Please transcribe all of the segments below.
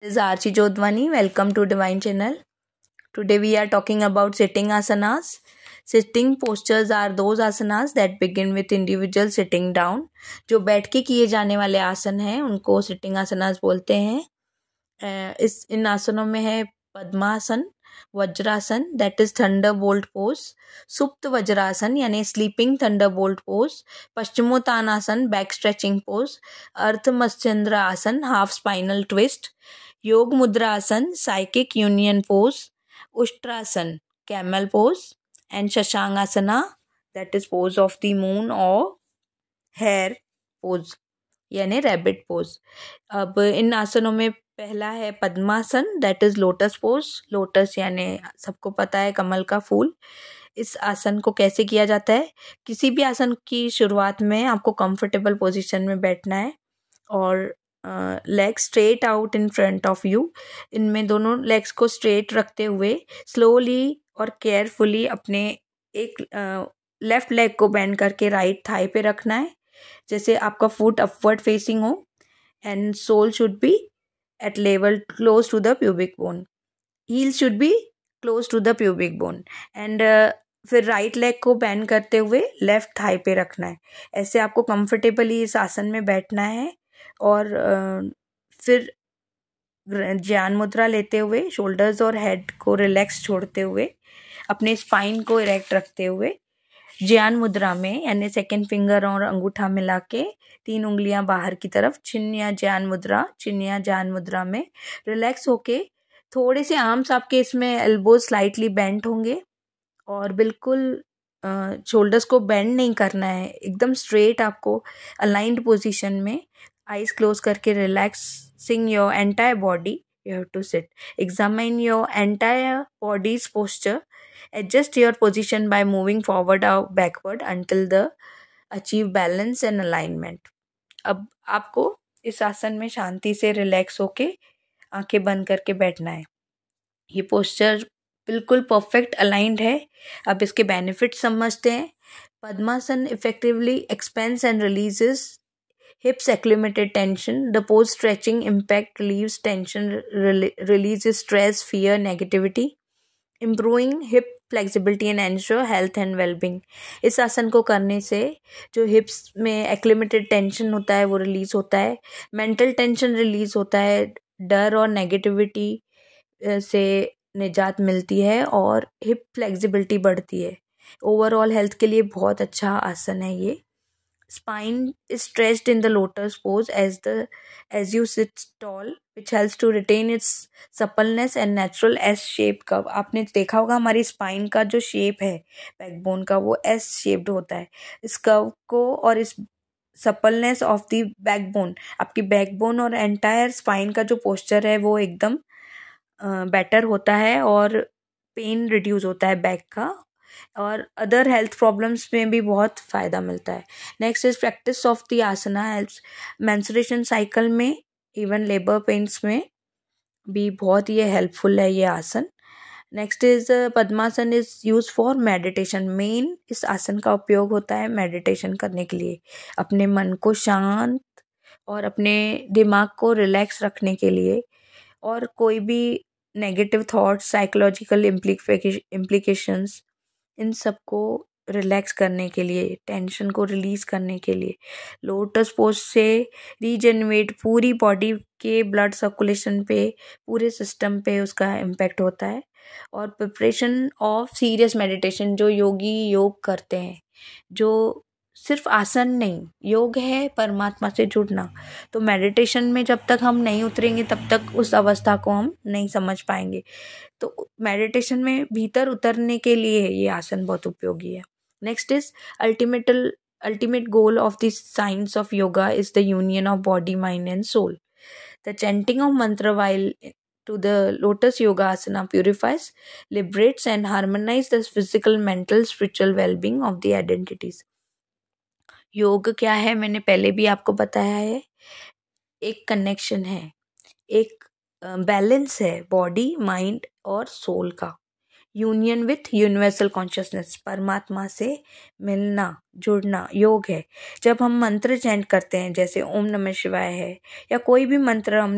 This is Archie Jodhwani. Welcome to Divine Channel. Today we are talking about sitting asanas. Sitting postures are those asanas that begin with individual sitting down. जो बैठ के किए जाने वाले आसन हैं उनको सिटिंग आसनास बोलते हैं। इन आसनों में है Padmasana, Vajrasana that is thunderbolt pose, Supta Vajrasana यानी sleeping thunderbolt pose, Paschimottanasana back stretching pose, Ardha Matsyendra asana half spinal twist, yoga mudra asana psychic union pose, Ushtrasana camel pose and Shashankasana that is pose of the moon और हेयर पोज यानी रैबिट पोज। अब इन आसनों में पहला है Padmasana that is lotus pose. Lotus यानी सबको पता है कमल का फूल। इस आसन को कैसे किया जाता है? किसी भी आसन की शुरुआत में आपको कंफर्टेबल पोजीशन में बैठना है और leg straight out in front of you. इनमें दोनों लेग्स को स्ट्रेट रखते हुए स्लोली और केयरफुली अपने एक लेफ्ट लेग को बेंड करके राइट थाई पे रखना है, जैसे आपका फुट अपवर्ड फेसिंग हो and sole should be at level close to the pubic bone, heel should be close to the pubic bone and फिर राइट लेग को बेंड करते हुए लेफ्ट थाई पे रखना है। ऐसे आपको कंफर्टेबली इस आसन में बैठना है और फिर ज्ञान मुद्रा लेते हुए शोल्डर्स और हेड को रिलैक्स छोड़ते हुए अपने स्पाइन को इरेक्ट रखते हुए ज्ञान मुद्रा में यानी सेकेंड फिंगर और अंगूठा मिला के 3 उंगलियां बाहर की तरफ चिन्ह या ज्ञान मुद्रा में रिलैक्स होके थोड़े से आर्म्स आपके इसमें एल्बो स्लाइटली बेंट होंगे और बिल्कुल शोल्डर्स को बेंड नहीं करना है, एकदम स्ट्रेट आपको अलाइंड पोजीशन में आइज क्लोज करके relaxing your entire body you have to sit. Examine your entire body's posture, adjust your position by moving forward or backward until the achieve balance and alignment। अब आपको इस आसन में शांति से relax होके आंखें बंद करके बैठना है। ये पोस्चर बिल्कुल परफेक्ट अलाइंड है। अब इसके बेनिफिट समझते हैं। Padmasana effectively expands and releases hips acclimated tension. The pose stretching impact relieves tension, releases stress, fear, negativity, improving hip flexibility and ensure health and well-being। इस आसन को करने से जो हिप्स में एक्लिमेटेड टेंशन होता है वो रिलीज होता है, मेंटल टेंशन रिलीज होता है, डर और नेगेटिविटी से निजात मिलती है और हिप फ्लेक्सिबिलिटी बढ़ती है। ओवरऑल हेल्थ के लिए बहुत अच्छा आसन है ये। Spine is stretched in the lotus pose as you sit tall, which helps to retain its suppleness and natural S shape curve। आपने देखा होगा हमारी स्पाइन का जो शेप है बैकबोन का वो S शेप्ड होता है। इस कर्व को और इस सपलनेस ऑफ द बैकबोन, आपकी बैकबोन और एंटायर स्पाइन का जो पोस्चर है वो एकदम बेटर होता है और पेन रिड्यूस होता है बैक का और अदर हेल्थ प्रॉब्लम्स में भी बहुत फ़ायदा मिलता है। Next is practice of the asana helps menstruation cycle में, इवन लेबर पेन्स में भी बहुत ये हेल्पफुल है ये आसन। Next is padmasana is use for meditation. Main इस आसन का उपयोग होता है मेडिटेशन करने के लिए, अपने मन को शांत और अपने दिमाग को रिलैक्स रखने के लिए और कोई भी नेगेटिव थॉट्स, साइकोलॉजिकल इम्प्लीकेशंस, इन सबको रिलैक्स करने के लिए, टेंशन को रिलीज करने के लिए। लोटस पोज से रीजनरेट पूरी बॉडी के ब्लड सर्कुलेशन पे, पूरे सिस्टम पे उसका इम्पैक्ट होता है। और प्रिपरेशन ऑफ सीरियस मेडिटेशन, जो योगी योग करते हैं, जो सिर्फ आसन नहीं, योग है परमात्मा से जुड़ना, तो मेडिटेशन में जब तक हम नहीं उतरेंगे तब तक उस अवस्था को हम नहीं समझ पाएंगे। तो मेडिटेशन में भीतर उतरने के लिए ये आसन बहुत उपयोगी है। Next is ultimate goal of the science of yoga is the union of body, mind and soul. The chanting of mantra while to the lotus yoga asana purifies, liberates and harmonizes the physical, mental, spiritual well-being of the identities। योग क्या है मैंने पहले भी आपको बताया है। एक कनेक्शन है, एक बैलेंस है बॉडी, माइंड और सोल का, यूनियन विथ यूनिवर्सल कॉन्शियसनेस, परमात्मा से मिलना, जुड़ना योग है। जब हम मंत्र चैंट करते हैं, जैसे ओम नमः शिवाय है या कोई भी मंत्र हम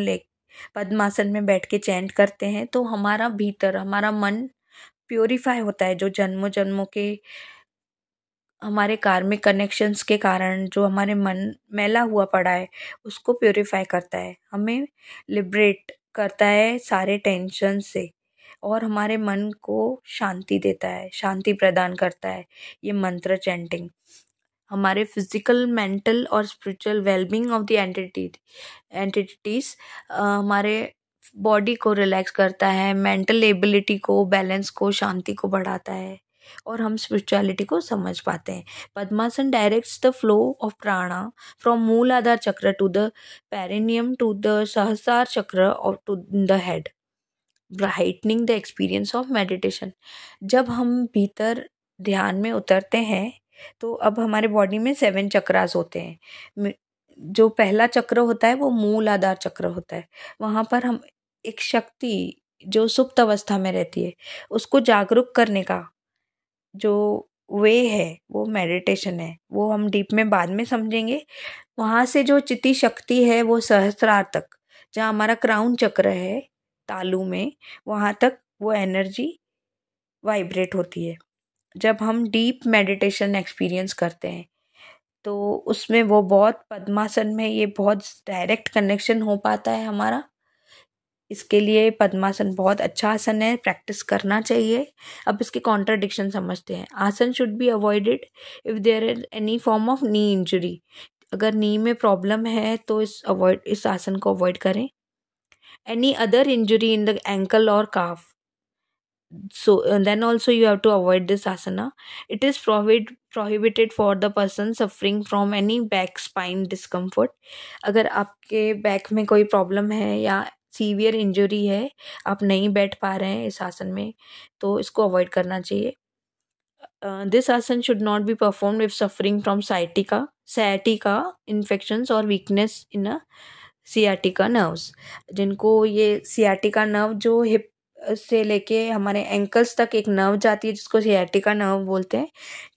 पद्मासन में बैठ के चैंट करते हैं तो हमारा भीतर हमारा मन प्योरीफाई होता है। जो जन्मों जन्मों के हमारे कार्मिक कनेक्शंस के कारण जो हमारे मन मैला हुआ पड़ा है उसको प्योरीफाई करता है, हमें लिबरेट करता है सारे टेंशन से और हमारे मन को शांति देता है, शांति प्रदान करता है। ये मंत्र चैंटिंग हमारे फिजिकल, मेंटल और spiritual wellbeing of the entities हमारे बॉडी को रिलैक्स करता है, मेंटल एबिलिटी को, बैलेंस को, शांति को बढ़ाता है और हम स्पिरिचुअलिटी को समझ पाते हैं। Padmasana directs the flow of prana from Muladhara chakra to the perineum to the Sahasrara chakra और to the head, brightening the experience of meditation. जब हम भीतर ध्यान में उतरते हैं तो अब हमारे बॉडी में 7 चक्रास होते हैं। जो पहला चक्र होता है वो मूलाधार चक्र होता है। वहाँ पर हम एक शक्ति जो सुप्त अवस्था में रहती है उसको जागरूक करने का जो वे है वो मेडिटेशन है। वो हम डीप में बाद में समझेंगे। वहाँ से जो चिति शक्ति है वो सहस्रार तक, जहाँ हमारा क्राउन चक्र है तालू में, वहाँ तक वो एनर्जी वाइब्रेट होती है। जब हम डीप मेडिटेशन एक्सपीरियंस करते हैं तो उसमें वो बहुत पद्मासन में ये बहुत डायरेक्ट कनेक्शन हो पाता है हमारा। इसके लिए पद्मासन बहुत अच्छा आसन है, प्रैक्टिस करना चाहिए। अब इसके कॉन्ट्राडिक्शन समझते हैं। Asana should be avoided if there is any form of knee injury. अगर नी में प्रॉब्लम है तो इस आसन को अवॉइड करें। Any other injury in the ankle और काफ, so then also you have to avoid this asana. It is prohibited for the person suffering from any back spine discomfort. अगर आपके बैक में कोई प्रॉब्लम है या सीवियर इंजरी है, आप नहीं बैठ पा रहे हैं इस आसन में, तो इसको अवॉइड करना चाहिए। This आसन should not be performed if suffering from sciatica infections or weakness in a sciatica nerves। जिनको ये sciatica nerve जो हिप से लेके हमारे एंकल्स तक एक नर्व जाती है जिसको सियाटिका नर्व बोलते हैं,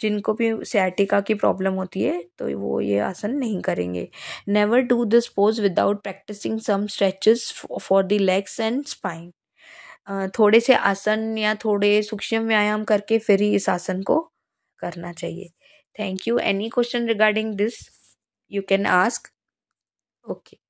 जिनको भी सियाटिका की प्रॉब्लम होती है तो वो ये आसन नहीं करेंगे। Never do this pose without practising some stretches for the legs and spine. थोड़े से आसन या थोड़े सूक्ष्म व्यायाम करके फिर ही इस आसन को करना चाहिए। Thank you. Any question regarding this you can ask. Okay.